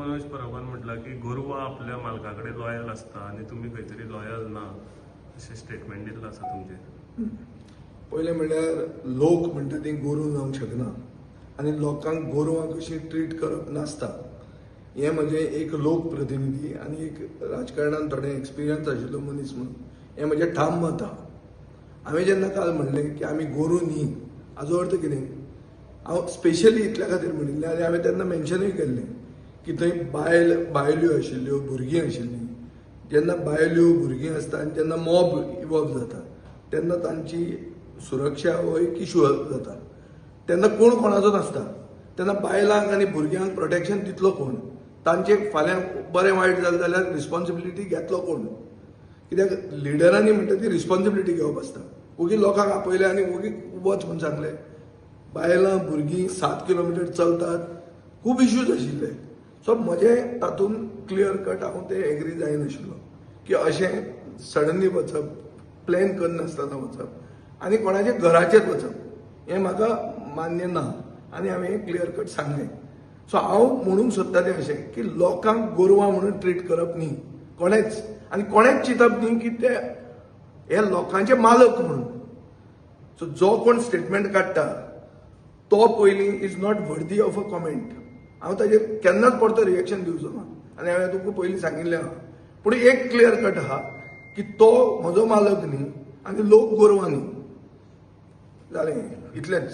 मनोज परबान म्हटलं की गोरवां आपल्या मालकाकडे लॉयल असता आणि तुम्ही खंयतरी लॉयल ना अशें स्टेटमेंट दिल्लें आसा तुमचें. पयलें म्हणल्यार लोक म्हणटा ती गोरू जावंक शकना आनी लोकांक गोरवां कशी ट्रीट करप नासता. हें म्हजें एक लोक प्रतिनिधी आनी एक राजकारणांत थोडें एक्सपिरियन्स आशिल्लो मनीस म्हणून हें म्हजें ठाम मत आहा. हांवें जेन्ना काल म्हणलें की आमी गोरू न्ही हाचो अर्थ कितें, हांव स्पेशली इतल्या खातीर म्हणिल्लें आनी हांवें तेन्ना मेन्शनूय केल्लें की थंय बायल्यो आशिल्ल्यो भुरगीं आशिल्लीं. जेन्ना बायल्यो भुरगीं आसता आनी जेन्ना मॉब इवॉल्व जाता तेन्ना तांची सुरक्षा हो एक इशू जाता. तेन्ना कोण कोणाचो नासता. तेन्ना बायलांक आनी भुरग्यांक प्रोटेक्शन दितलो कोण, तांचे फाल्यां बरें वायट जालें जाल्यार रिस्पॉन्सिबिलिटी घेतलो कोण. कित्याक लिडरांनी म्हणटा ती रिस्पॉन्सिबिलिटी घेवप आसता. ओगी लोकांक आपयलें आनी ओगी वच म्हूण सांगलें. बायलां भुरगीं 7 किलोमिटर चलतात, खूब इश्यूज आशिल्ले. सो म्हजें तातूंत क्लियर कट हांव तें एग्री जायनाशिल्लो की अशें सडनली वचप, प्लॅन करनासतना वचप आनी कोणाच्या घराचेर वचप हें म्हाका मान्य ना आनी हांवें हें क्लियर कट सांगलें. सो हांव म्हणूंक सोदतां तें अशें की लोकांक गोरवां म्हणून ट्रीट करप न्ही कोणेच, आनी कोणेच चिंतप न्ही की ते हे लोकांचे मालक म्हणून. सो जो कोण स्टेटमेंट काडटा तो पयलीं is not worthy of a comment. हांव ताजेर केन्नाच परतो रिएक्शन दिवचो ना आनी हांवें तुका पयलीं सांगिल्लें आहा. पूण एक क्लियर कट आहा की तो म्हजो मालक न्ही आनी लोक गोरवां न्ही. जालें इतलेंच.